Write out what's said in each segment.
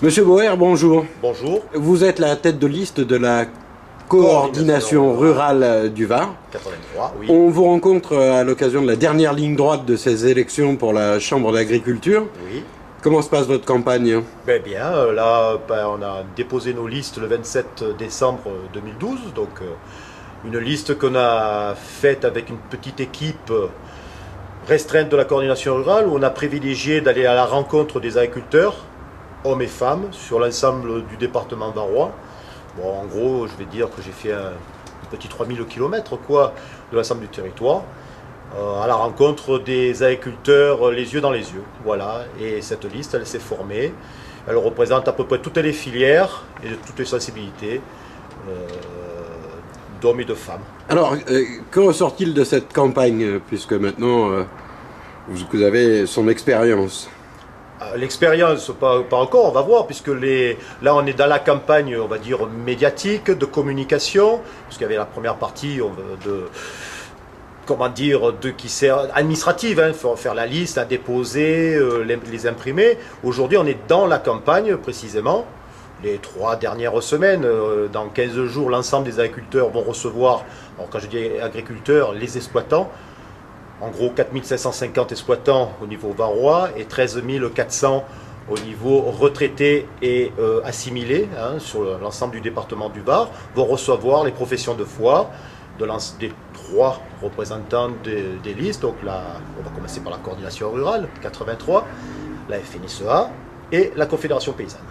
Monsieur Boer, bonjour. Bonjour. Vous êtes la tête de liste de la coordination rurale du Var. 83, oui. On vous rencontre à l'occasion de la dernière ligne droite de ces élections pour la Chambre d'agriculture. Oui. Comment se passe votre campagne? Bien, là, on a déposé nos listes le 27 décembre 2012. Donc, une liste qu'on a faite avec une petite équipe restreinte de la coordination rurale, où on a privilégié d'aller à la rencontre des agriculteurs, hommes et femmes, sur l'ensemble du département varois. Bon, en gros, je vais dire que j'ai fait un petit 3000 km de l'ensemble du territoire, à la rencontre des agriculteurs les yeux dans les yeux. Voilà, et cette liste, elle s'est formée. Elle représente à peu près toutes les filières et toutes les sensibilités d'hommes et de femmes. Alors, que ressort-il de cette campagne, puisque maintenant vous avez son expérience? L'expérience, pas encore, on va voir, puisque là on est dans la campagne, on va dire, médiatique, de communication, puisqu'il y avait la première partie qui sert administrative, faire la liste, la déposer, les imprimer. Aujourd'hui, on est dans la campagne, précisément. Les 3 dernières semaines, dans 15 jours, l'ensemble des agriculteurs vont recevoir, alors quand je dis agriculteurs, les exploitants, en gros 4550 exploitants au niveau varois et 13 400 au niveau retraités et assimilés, sur l'ensemble du département du Var, vont recevoir les professions de foi des 3 représentants des listes. Donc là, on va commencer par la coordination rurale, 83, la FNSEA et la Confédération paysanne.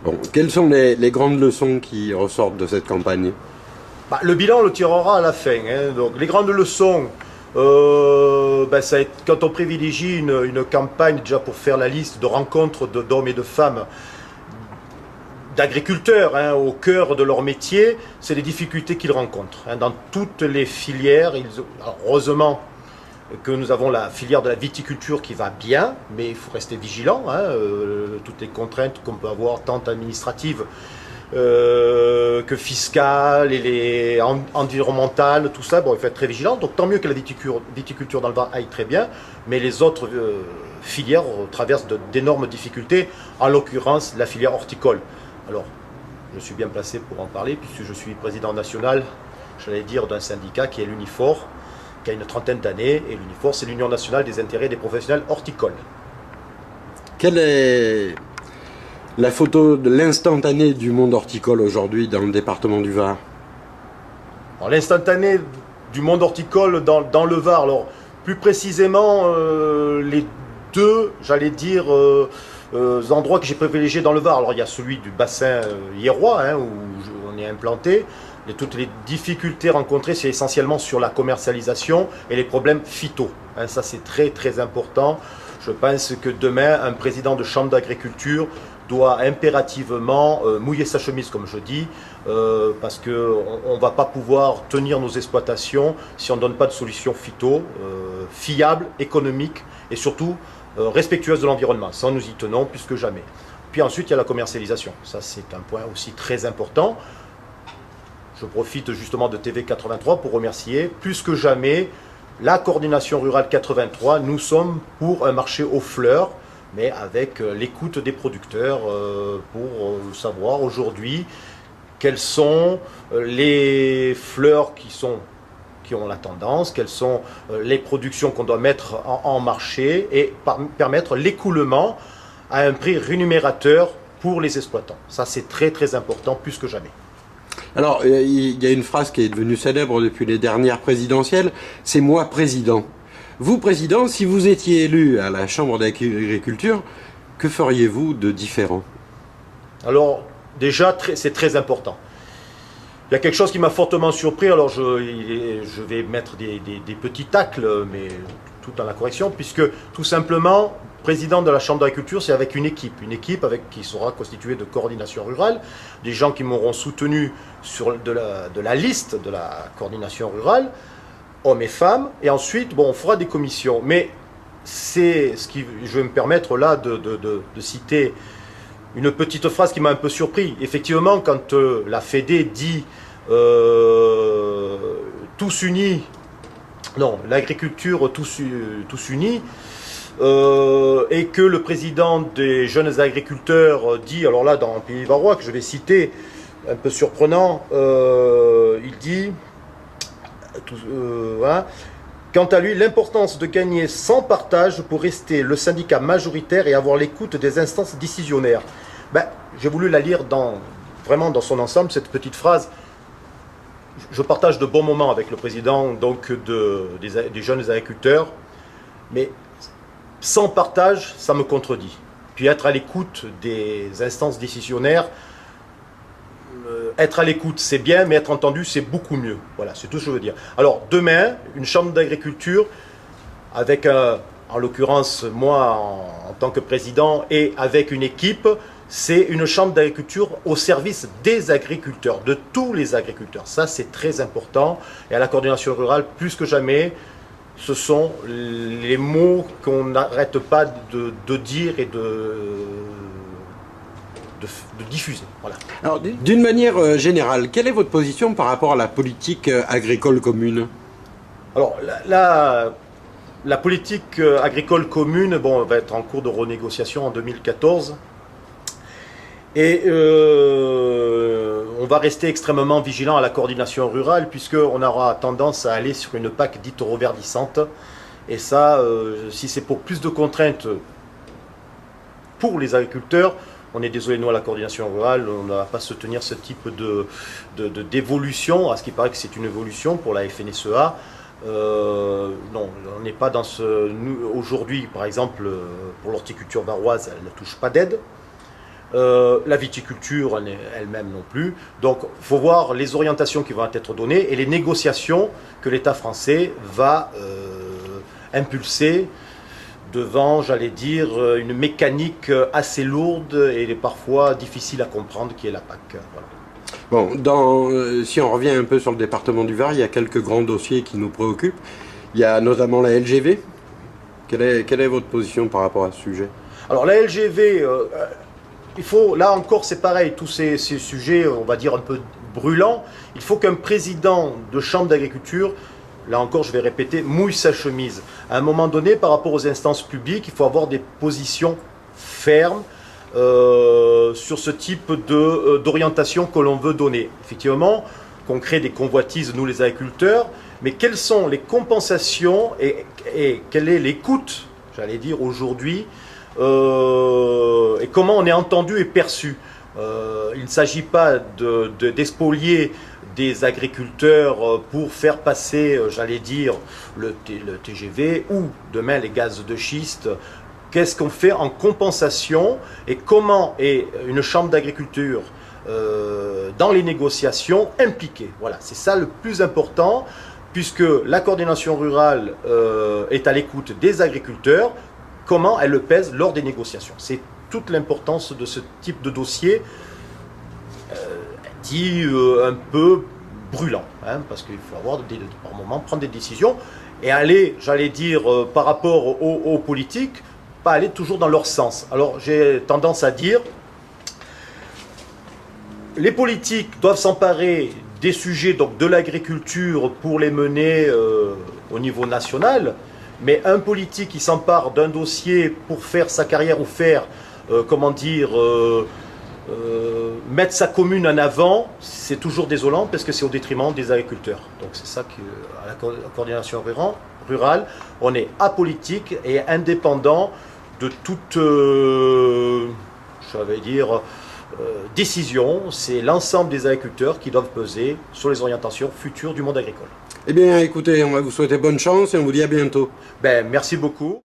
Bon, quelles sont les grandes leçons qui ressortent de cette campagne? Le bilan, on le tirera à la fin. Donc, les grandes leçons, quand on privilégie une campagne déjà pour faire la liste de rencontres d'hommes et de femmes, d'agriculteurs au cœur de leur métier, c'est les difficultés qu'ils rencontrent. Dans toutes les filières, heureusement que nous avons la filière de la viticulture qui va bien, mais il faut rester vigilant. Toutes les contraintes qu'on peut avoir, tant administratives que fiscales et les environnementales, tout ça, il faut être très vigilant. Donc tant mieux que la viticulture dans le Var aille très bien, mais les autres filières traversent d'énormes difficultés, en l'occurrence la filière horticole. Alors, je suis bien placé pour en parler, puisque je suis président national, j'allais dire, d'un syndicat qui est l'Unifor, qui a une 30aine d'années, et l'Unifor, c'est l'Union nationale des intérêts des professionnels horticoles. Quelle est la photo de l'instantané du monde horticole aujourd'hui dans le département du Var? L'instantané du monde horticole dans le Var, alors plus précisément les 2, j'allais dire, endroits que j'ai privilégiés dans le Var. Alors il y a celui du bassin hiérois, où on est implanté. Et toutes les difficultés rencontrées, c'est essentiellement sur la commercialisation et les problèmes phyto. Ça, c'est très très important. Je pense que demain, un président de chambre d'agriculture doit impérativement mouiller sa chemise, comme je dis, parce qu'on ne va pas pouvoir tenir nos exploitations si on ne donne pas de solution phyto fiable, économique et surtout respectueuse de l'environnement. Ça, nous y tenons plus que jamais. Puis ensuite, il y a la commercialisation. Ça, c'est un point aussi très important. Je profite justement de TV83 pour remercier plus que jamais la coordination rurale 83. Nous sommes pour un marché aux fleurs, mais avec l'écoute des producteurs pour savoir aujourd'hui quelles sont les fleurs qui ont la tendance, quelles sont les productions qu'on doit mettre en marché et permettre l'écoulement à un prix rémunérateur pour les exploitants. Ça, c'est très très important, plus que jamais. Alors, il y a une phrase qui est devenue célèbre depuis les dernières présidentielles, c'est « moi président ». Vous, président, si vous étiez élu à la Chambre d'agriculture, que feriez-vous de différent? Alors, déjà, c'est très important. Il y a quelque chose qui m'a fortement surpris, alors je vais mettre des petits tacles, mais tout dans la correction, puisque tout simplement, président de la Chambre d'agriculture, c'est avec une équipe qui sera constituée de coordination rurale, des gens qui m'auront soutenu de la liste de la coordination rurale, hommes et femmes, et ensuite, on fera des commissions. Mais c'est ce qui, je vais me permettre là de citer une petite phrase qui m'a un peu surpris. Effectivement, quand la Fédé dit tous unis, non, l'agriculture tous unis, et que le président des jeunes agriculteurs dit, alors là dans un pays varois que je vais citer, un peu surprenant, il dit, voilà, quant à lui, l'importance de gagner sans partage pour rester le syndicat majoritaire et avoir l'écoute des instances décisionnaires. Ben, j'ai voulu la lire vraiment dans son ensemble, cette petite phrase. Je partage de bons moments avec le président donc, des jeunes agriculteurs, mais sans partage, ça me contredit. Puis être à l'écoute des instances décisionnaires, être à l'écoute, c'est bien, mais être entendu, c'est beaucoup mieux. Voilà, c'est tout ce que je veux dire. Alors, demain, une chambre d'agriculture, avec, en l'occurrence, moi, en tant que président, et avec une équipe, c'est une chambre d'agriculture au service des agriculteurs, de tous les agriculteurs. Ça, c'est très important. Et à la coordination rurale, plus que jamais, ce sont les mots qu'on n'arrête pas de dire et de diffuser. Voilà. Alors, d'une manière générale, quelle est votre position par rapport à la politique agricole commune? Alors, la politique agricole commune va être en cours de renégociation en 2014. Et on va rester extrêmement vigilant à la coordination rurale, puisqu'on aura tendance à aller sur une PAC dite reverdissante. Et ça, si c'est pour plus de contraintes pour les agriculteurs, on est désolé, nous, à la coordination rurale, on ne va pas soutenir ce type d'évolution, à ce qui paraît que c'est une évolution pour la FNSEA. Non, on n'est pas dans ce... Aujourd'hui, par exemple, pour l'horticulture varoise, elle ne touche pas d'aide. La viticulture elle-même non plus. Donc, il faut voir les orientations qui vont être données et les négociations que l'État français va impulser devant, j'allais dire, une mécanique assez lourde et parfois difficile à comprendre qui est la PAC. Voilà. Bon, si on revient un peu sur le département du Var, il y a quelques grands dossiers qui nous préoccupent. Il y a notamment la LGV. Quelle est votre position par rapport à ce sujet? Alors la LGV, il faut, là encore c'est pareil, tous ces sujets, on va dire un peu brûlants, il faut qu'un président de chambre d'agriculture, là encore je vais répéter, mouille sa chemise. À un moment donné, par rapport aux instances publiques, il faut avoir des positions fermes sur ce type d'orientation que l'on veut donner. Effectivement, qu'on crée des convoitises, nous les agriculteurs, mais quelles sont les compensations et quelle est l'écoute, j'allais dire aujourd'hui, et comment on est entendu et perçu. Il ne s'agit pas d'espolier des agriculteurs pour faire passer, j'allais dire, le TGV ou demain les gaz de schiste. Qu'est-ce qu'on fait en compensation et comment est une chambre d'agriculture dans les négociations impliquée. Voilà, c'est ça le plus important, puisque la coordination rurale est à l'écoute des agriculteurs. Comment elle le pèse lors des négociations. C'est toute l'importance de ce type de dossier dit un peu brûlant, hein, parce qu'il faut avoir par moment prendre des décisions et aller, j'allais dire, par rapport aux politiques, pas aller toujours dans leur sens. Alors j'ai tendance à dire, les politiques doivent s'emparer des sujets donc, de l'agriculture pour les mener au niveau national. Mais un politique qui s'empare d'un dossier pour faire sa carrière ou faire, mettre sa commune en avant, c'est toujours désolant parce que c'est au détriment des agriculteurs. Donc c'est ça qu'à la coordination rurale, on est apolitique et indépendant de toute, décision. C'est l'ensemble des agriculteurs qui doivent peser sur les orientations futures du monde agricole. Eh bien, écoutez, on va vous souhaiter bonne chance et on vous dit à bientôt. Ben, merci beaucoup.